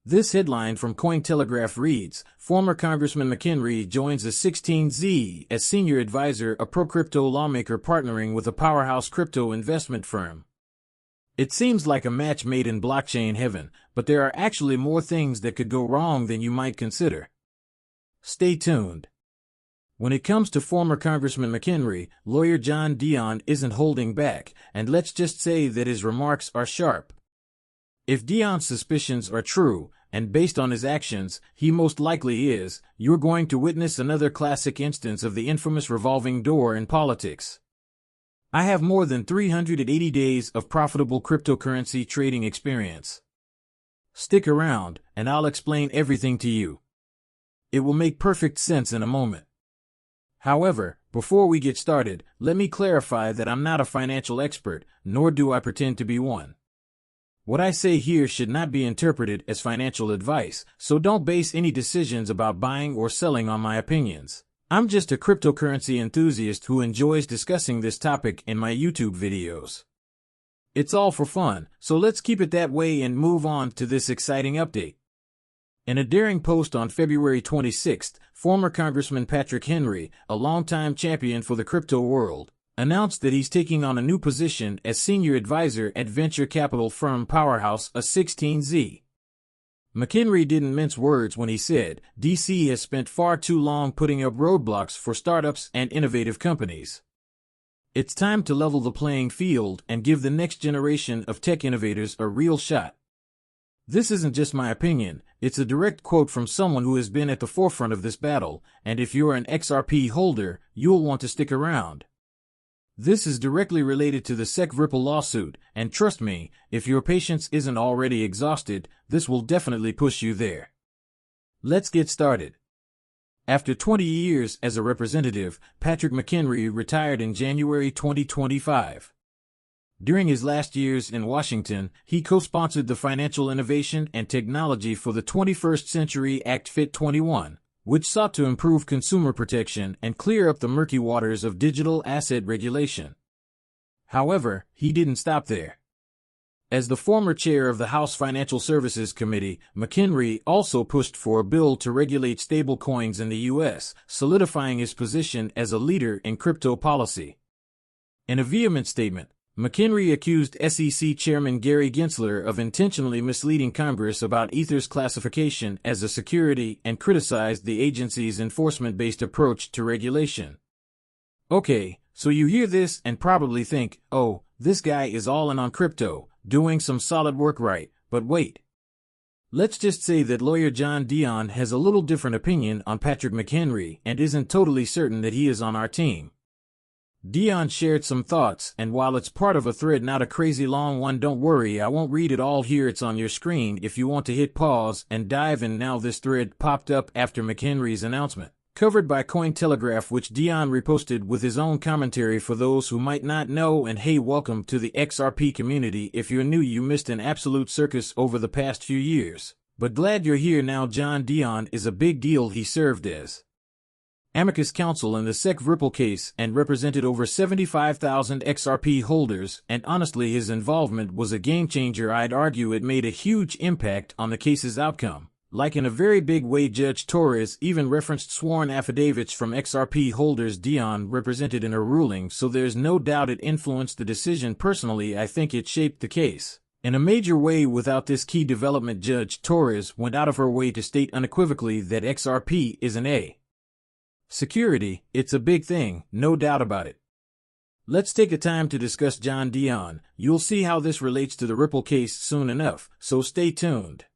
This headline from Cointelegraph reads, Former Congressman McHenry joins the 16Z as senior advisor, a pro-crypto lawmaker partnering with a powerhouse crypto investment firm. It seems like a match made in blockchain heaven, but there are actually more things that could go wrong than you might consider. Stay tuned. When it comes to former Congressman McHenry, lawyer John Dion isn't holding back, and let's just say that his remarks are sharp. If Dion's suspicions are true, and based on his actions, he most likely is, you're going to witness another classic instance of the infamous revolving door in politics. I have more than 380 days of profitable cryptocurrency trading experience. Stick around, and I'll explain everything to you. It will make perfect sense in a moment. However, before we get started, let me clarify that I'm not a financial expert, nor do I pretend to be one. What I say here should not be interpreted as financial advice, so don't base any decisions about buying or selling on my opinions. I'm just a cryptocurrency enthusiast who enjoys discussing this topic in my YouTube videos. It's all for fun, so let's keep it that way and move on to this exciting update. In a daring post on February 26th, former Congressman Patrick Henry, a longtime champion for the crypto world, announced that he's taking on a new position as senior advisor at venture capital firm Powerhouse, a 16Z. McHenry didn't mince words when he said, DC has spent far too long putting up roadblocks for startups and innovative companies. It's time to level the playing field and give the next generation of tech innovators a real shot. This isn't just my opinion, it's a direct quote from someone who has been at the forefront of this battle, and if you're an XRP holder, you'll want to stick around. This is directly related to the SEC Ripple lawsuit, and trust me, if your patience isn't already exhausted, this will definitely push you there. Let's get started. After 20 years as a representative, Patrick McHenry retired in January 2025. During his last years in Washington, he co-sponsored the Financial Innovation and Technology for the 21st Century Act Fit 21. Which sought to improve consumer protection and clear up the murky waters of digital asset regulation. However, he didn't stop there. As the former chair of the House Financial Services Committee, McHenry also pushed for a bill to regulate stablecoins in the U.S., solidifying his position as a leader in crypto policy. In a vehement statement, McHenry accused SEC Chairman Gary Gensler of intentionally misleading Congress about Ether's classification as a security and criticized the agency's enforcement-based approach to regulation. Okay, so you hear this and probably think, oh, this guy is all in on crypto, doing some solid work right, but wait. Let's just say that lawyer John Dion has a little different opinion on Patrick McHenry and isn't totally certain that he is on our team. Dion shared some thoughts, and while it's part of a thread, not a crazy long one, don't worry, I won't read it all here, it's on your screen if you want to hit pause and dive in now. This thread popped up after McHenry's announcement, covered by Cointelegraph, which Dion reposted with his own commentary for those who might not know. And hey, welcome to the XRP community. If you're new, you missed an absolute circus over the past few years, but glad you're here now. John Dion is a big deal. He served as amicus counsel in the SEC Ripple case and represented over 75,000 XRP holders, and honestly his involvement was a game-changer. I'd argue it made a huge impact on the case's outcome. Like in a very big way, Judge Torres even referenced sworn affidavits from XRP holders Dion represented in her ruling, so there's no doubt it influenced the decision. Personally, I think it shaped the case in a major way. Without this key development, Judge Torres went out of her way to state unequivocally that XRP is an A security. It's a big thing, no doubt about it. Let's take a time to discuss John Dion. You'll see how this relates to the Ripple case soon enough, so stay tuned.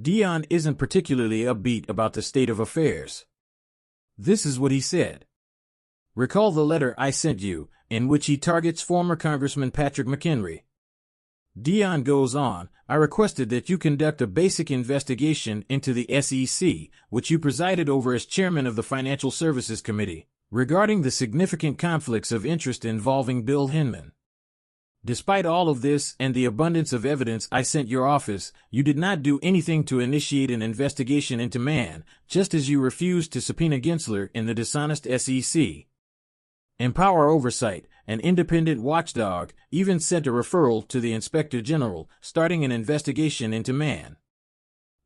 Dion isn't particularly upbeat about the state of affairs. This is what he said. Recall the letter I sent you, in which he targets former Congressman Patrick McHenry. Dion goes on, I requested that you conduct a basic investigation into the SEC, which you presided over as chairman of the Financial Services Committee, regarding the significant conflicts of interest involving Bill Hinman. Despite all of this and the abundance of evidence I sent your office, you did not do anything to initiate an investigation into man, just as you refused to subpoena Gensler in the dishonest SEC. Empower Oversight, an independent watchdog, even sent a referral to the Inspector General, starting an investigation into man.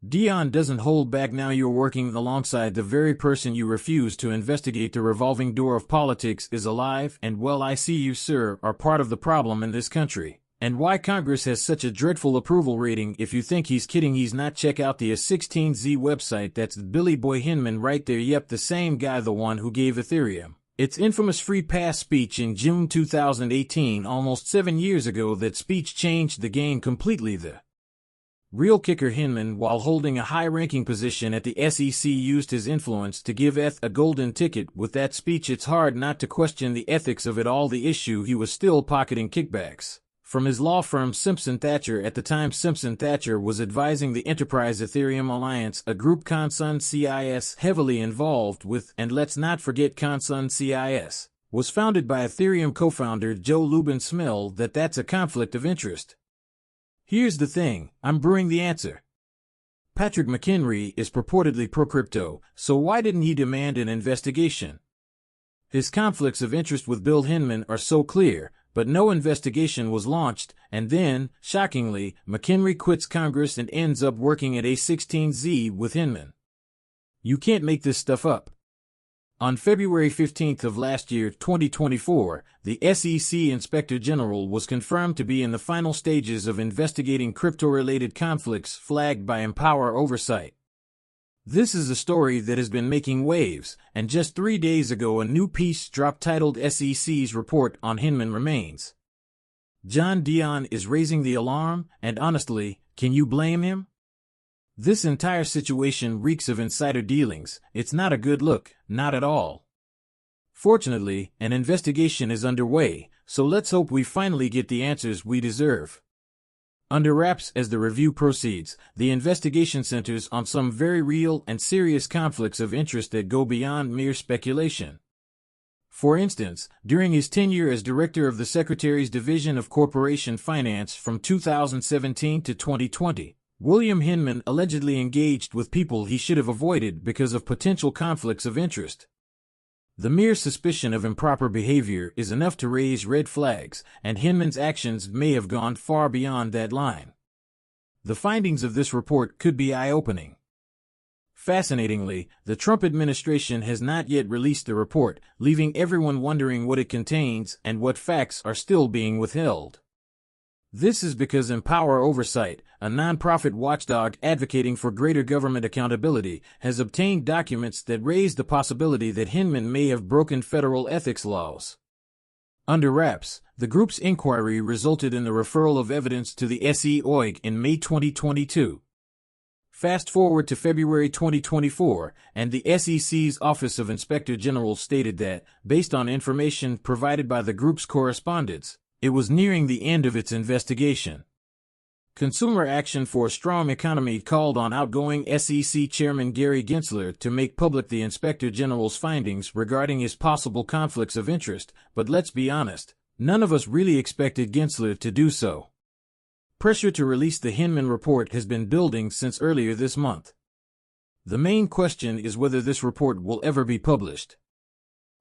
Dion doesn't hold back. Now you're working alongside the very person you refuse to investigate. The revolving door of politics is alive and well. I see you, sir, are part of the problem in this country. And why Congress has such a dreadful approval rating. If you think he's kidding, he's not. Check out the A16Z website. That's Billy Boy Hinman right there. Yep, the same guy, the one who gave Ethereum its infamous free pass speech in June 2018, almost 7 years ago. That speech changed the game completely. The real kicker, Hinman, while holding a high-ranking position at the SEC, used his influence to give ETH a golden ticket. With that speech, it's hard not to question the ethics of it all. The issue, he was still pocketing kickbacks from his law firm Simpson Thacher. At the time, Simpson Thacher was advising the Enterprise Ethereum Alliance, a group ConSun heavily involved with, and let's not forget ConSun was founded by Ethereum co-founder Joe Lubin Smil. That's a conflict of interest. Here's the thing, I'm brewing the answer. Patrick McHenry is purportedly pro-crypto, so why didn't he demand an investigation? His conflicts of interest with Bill Hinman are so clear, but no investigation was launched, and then, shockingly, McHenry quits Congress and ends up working at A16Z with Hinman. You can't make this stuff up. On February 15th of last year, 2024, the SEC Inspector General was confirmed to be in the final stages of investigating crypto-related conflicts flagged by Empower Oversight. This is a story that has been making waves, and just 3 days ago a new piece dropped titled SEC's Report on Hinman Remains. John Dion is raising the alarm, and honestly, can you blame him? This entire situation reeks of insider dealings. It's not a good look, not at all. Fortunately, an investigation is underway, so let's hope we finally get the answers we deserve. Under wraps, as the review proceeds, the investigation centers on some very real and serious conflicts of interest that go beyond mere speculation. For instance, during his tenure as director of the Secretary's Division of Corporation Finance from 2017 to 2020, William Hinman allegedly engaged with people he should have avoided because of potential conflicts of interest. The mere suspicion of improper behavior is enough to raise red flags, and Hinman's actions may have gone far beyond that line. The findings of this report could be eye-opening. Fascinatingly, the Trump administration has not yet released the report, leaving everyone wondering what it contains and what facts are still being withheld. This is because Empower Oversight, a nonprofit watchdog advocating for greater government accountability, has obtained documents that raise the possibility that Hinman may have broken federal ethics laws. Under wraps, the group's inquiry resulted in the referral of evidence to the SEOIG in May 2022. Fast forward to February 2024, and the SEC's Office of Inspector General stated that, based on information provided by the group's correspondents, it was nearing the end of its investigation. Consumer Action for a Strong Economy called on outgoing SEC Chairman Gary Gensler to make public the Inspector General's findings regarding his possible conflicts of interest, but let's be honest, none of us really expected Gensler to do so. Pressure to release the Hinman report has been building since earlier this month. The main question is whether this report will ever be published.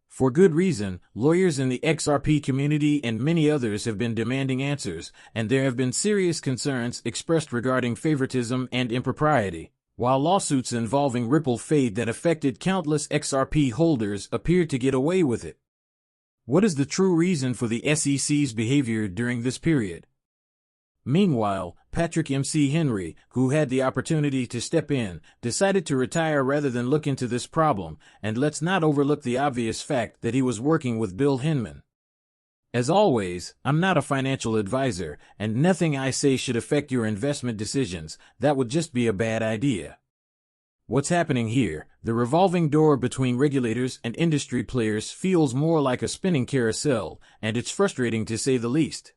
For good reason, lawyers in the XRP community and many others have been demanding answers, and there have been serious concerns expressed regarding favoritism and impropriety, while lawsuits involving Ripple Fade that affected countless XRP holders appeared to get away with it. What is the true reason for the SEC's behavior during this period? Meanwhile, Patrick M.C. Henry, who had the opportunity to step in, decided to retire rather than look into this problem, and let's not overlook the obvious fact that he was working with Bill Hinman. As always, I'm not a financial advisor, and nothing I say should affect your investment decisions. That would just be a bad idea. What's happening here, the revolving door between regulators and industry players, feels more like a spinning carousel, and it's frustrating to say the least.